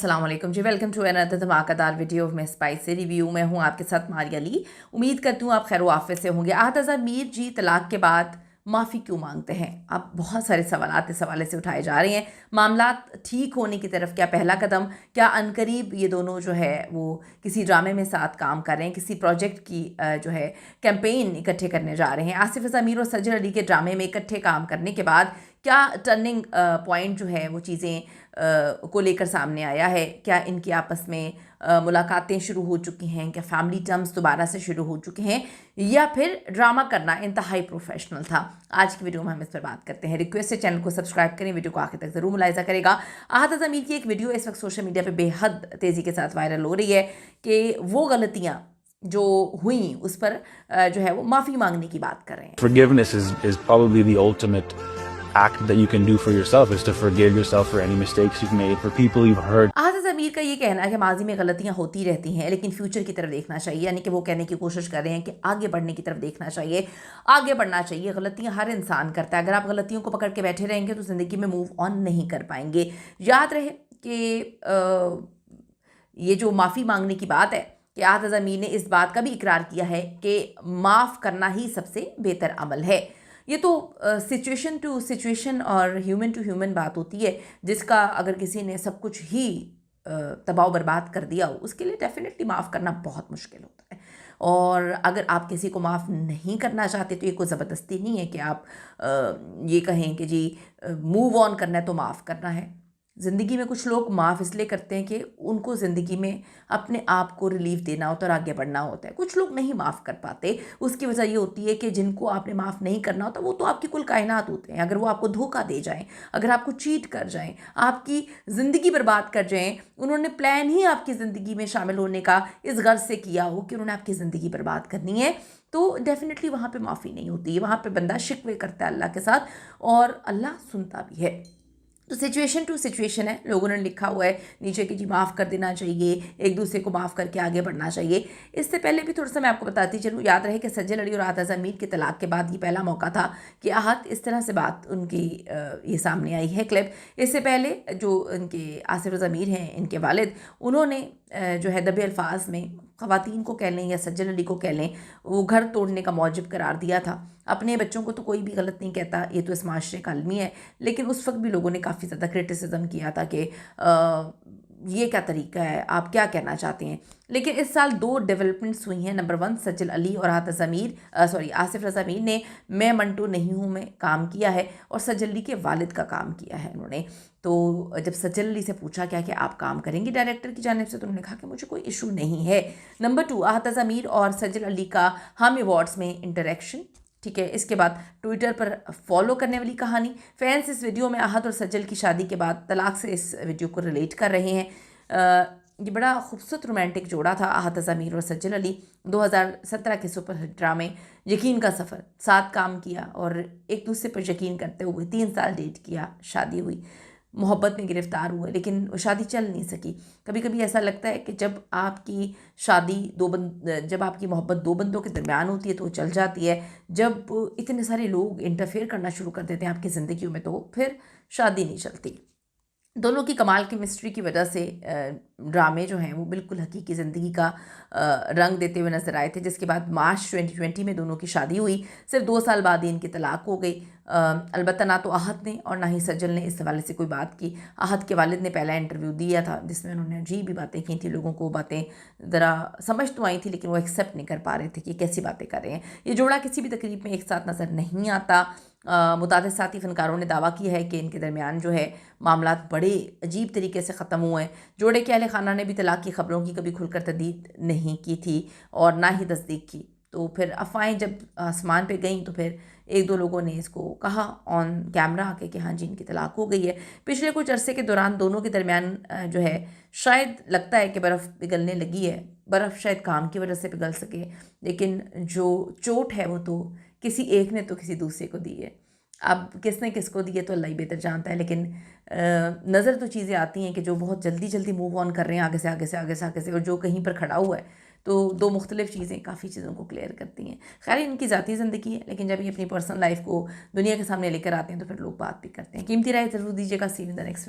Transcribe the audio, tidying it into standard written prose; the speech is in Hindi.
अस्सलाम वालेकुम जी, वेलकम टू अनदर धमाकेदार वीडियो ऑफ मैं स्पाइसी रिव्यू में हूँ आपके साथ मारिया अली। उम्मीद करती हूँ आप खैर वाफिस से होंगे। आतज़ा मीर जी तलाक के बाद माफ़ी क्यों मांगते हैं? अब बहुत सारे सवाल इस हवाले से उठाए जा रहे हैं। मामला ठीक होने की तरफ क्या पहला कदम, क्या अनकरीब ये दोनों जो है वो किसी ड्रामे में साथ काम कर रहे हैं, किसी प्रोजेक्ट की जो है कैंपेन इकट्ठे करने जा रहे हैं। आसिफ ज़मीर और सज्जन अली के ड्रामे में इकट्ठे काम करने के बाद क्या टर्निंग पॉइंट जो है वो चीज़ें को लेकर सामने आया है? क्या इनकी आपस में मुलाकातें शुरू हो चुकी हैं? क्या फैमिली टर्म्स दोबारा से शुरू हो चुके हैं, या फिर ड्रामा करना इंतहाई प्रोफेशनल था? आज की वीडियो में हम इस पर बात करते हैं। रिक्वेस्ट है चैनल को सब्सक्राइब करें, वीडियो को आखिर तक ज़रूर मुलाहिजा करेगा। आहत ज़मीर की एक वीडियो इस वक्त सोशल मीडिया पर बेहद तेज़ी के साथ वायरल हो रही है कि वो गलतियाँ जो हुई उस पर जो है वो माफ़ी मांगने की बात कर रहे हैं। Forgiveness is probably the ultimate act that you can do for yourself, is to forgive yourself for any mistakes you've made, for people you've hurt. आहत ज़मीर का ये कहना है कि माजी में गलतियां होती रहती हैं, लेकिन फ्यूचर की तरफ देखना चाहिए। यानी कि वो कहने की कोशिश कर रहे हैं कि आगे बढ़ने की तरफ देखना चाहिए, आगे बढ़ना चाहिए। गलतियां हर इंसान करता है। अगर आप गलतियों को पकड़ के बैठे रहेंगे तो ज़िंदगी में मूव ऑन नहीं कर पाएंगे। याद रहे कि ये जो माफ़ी मांगने की बात है कि आहत ज़मीर ने इस बात का भी इकरार किया है कि माफ़ करना ही सबसे बेहतर अमल है। ये तो सिचुएशन टू सिचुएशन और ह्यूमन टू ह्यूमन बात होती है, जिसका अगर किसी ने सब कुछ ही तबाह बर्बाद कर दिया हो, उसके लिए डेफिनेटली माफ़ करना बहुत मुश्किल होता है। और अगर आप किसी को माफ़ नहीं करना चाहते तो ये कोई ज़बरदस्ती नहीं है कि आप ये कहें कि जी मूव ऑन करना है तो माफ़ करना है। ज़िंदगी में कुछ लोग माफ़ इसलिए करते हैं कि उनको ज़िंदगी में अपने आप को रिलीफ देना होता है और आगे बढ़ना होता है। कुछ लोग नहीं माफ़ कर पाते, उसकी वजह ये होती है कि जिनको आपने माफ़ नहीं करना होता वो तो आपकी कुल कायनात होते हैं। अगर वो आपको धोखा दे जाएं, अगर आपको चीट कर जाएं, आपकी ज़िंदगी बर्बाद कर जाएं, उन्होंने प्लान ही आपकी ज़िंदगी में शामिल होने का इस गर्ज से किया हो कि उन्होंने आपकी ज़िंदगी बर्बाद करनी है, तो डेफिनेटली वहाँ पर माफ़ी नहीं होती है। वहाँ पर बंदा शिकवे करता है अल्लाह के साथ और अल्लाह सुनता भी है। तो सिचुएशन टू सिचुएशन है। लोगों ने लिखा हुआ है नीचे कि जी माफ़ कर देना चाहिए, एक दूसरे को माफ़ करके आगे बढ़ना चाहिए। इससे पहले भी थोड़ा सा मैं आपको बताती चलूँ। याद रहे कि सज्जन अली और आहत ज़मीर के तलाक के बाद ये पहला मौका था कि आहत इस तरह से बात उनकी ये सामने आई है क्लिप। इससे पहले जो इनके आसिफ ज़मीर हैं, इनके वालिद, उन्होंने जो है दबे अल्फाज में ख़वातीन को कह लें या सज्जन अली को कह लें, वो घर तोड़ने का मौजिब करार दिया था। अपने बच्चों को तो कोई भी गलत नहीं कहता, ये तो इस माशरे का अलमी है, लेकिन उस वक्त भी लोगों ने काफ़ी ज़्यादा क्रिटिसिज्म किया था कि ये क्या तरीका है, आप क्या कहना चाहते हैं। लेकिन इस साल दो डेवलपमेंट्स हुई हैं। नंबर 1, सज्जन अली और आसिफ ज़मीर ने मैं मंटू नहीं हूँ में काम किया है और सज्जन अली के वालिद का काम किया है उन्होंने। तो जब सज्जन अली से पूछा क्या कि आप काम करेंगे डायरेक्टर की जानिब से, तो उन्होंने कहा कि मुझे कोई इशू नहीं है। नंबर 2, आहत ज़मीर और सज्जन अली का हम अवार्ड्स में इंटरेक्शन, ठीक है। इसके बाद ट्विटर पर फॉलो करने वाली कहानी। फैंस इस वीडियो में आहत और सज्जल की शादी के बाद तलाक से इस वीडियो को रिलेट कर रहे हैं। ये बड़ा खूबसूरत रोमांटिक जोड़ा था आहत ज़मीर और सज्जल अली। 2017 के सुपरहिट ड्रामे यकीन का सफ़र साथ काम किया और एक दूसरे पर यकीन करते हुए 3 साल डेट किया, शादी हुई, मोहब्बत में गिरफ़्तार हुए, लेकिन वो शादी चल नहीं सकी। कभी कभी ऐसा लगता है कि जब आपकी जब आपकी मोहब्बत दो बंदों के दरमियान होती है तो वो चल जाती है। जब इतने सारे लोग इंटरफेयर करना शुरू कर देते हैं आपकी ज़िंदगी में तो फिर शादी नहीं चलती। दोनों की कमाल केमिस्ट्री की वजह से ड्रामे जो हैं वो बिल्कुल हकीकी ज़िंदगी का रंग देते हुए नज़र आए थे। जिसके बाद मार्च 2020 में दोनों की शादी हुई। सिर्फ 2 साल बाद ही इनकी तलाक हो गई। अलबत्ता ना तो आहत ने और ना ही सज्जल ने इस हवाले से कोई बात की। आहत के वालिद ने पहला इंटरव्यू दिया था जिसमें उन्होंने अजीब भी बातें की थी। लोगों को बातें ज़रा समझ तो आई थी, लेकिन वो एक्सेप्ट नहीं कर पा रहे थे कि कैसी बातें कर रहे हैं। ये जोड़ा किसी भी तकरीब में एक साथ नज़र नहीं आता। मुतादिद साथी फ़नकारों ने दावा किया है कि इनके दरमियान जो है मामला बड़े अजीब तरीके से ख़त्म हुए हैं। जोड़े के अहले खाना ने भी तलाक की ख़बरों की कभी खुलकर तस्दीक नहीं की थी और ना ही तस्दीक की। तो फिर अफवाहें जब आसमान पे गईं तो फिर 1-2 लोगों ने इसको कहा ऑन कैमरा आके कि हाँ जी इनकी तलाक हो गई है। पिछले कुछ अरसे के दौरान दोनों के दरमियान जो है शायद लगता है कि बर्फ़ पिघलने लगी है। बर्फ़ शायद काम की वजह से पिघल सके, लेकिन जो चोट है वो तो किसी एक ने तो किसी दूसरे को दी है। अब किसने किसको दी है तो अल्लाह ही बेहतर जानता है, लेकिन नज़र तो चीज़ें आती हैं कि जो बहुत जल्दी जल्दी मूव ऑन कर रहे हैं आगे से आगे से आगे से आगे से, और जो कहीं पर खड़ा हुआ है, तो दो मुख्तलिफ चीज़ें काफ़ी चीज़ों को क्लियर करती हैं। खैर इनकी ज़ाती ज़िंदगी है, लेकिन जब ये अपनी पर्सनल लाइफ को दुनिया के सामने लेकर आते हैं तो फिर लोग बात भी करते हैं। कीमती राय ज़रूर दीजिएगा। See you in the next video.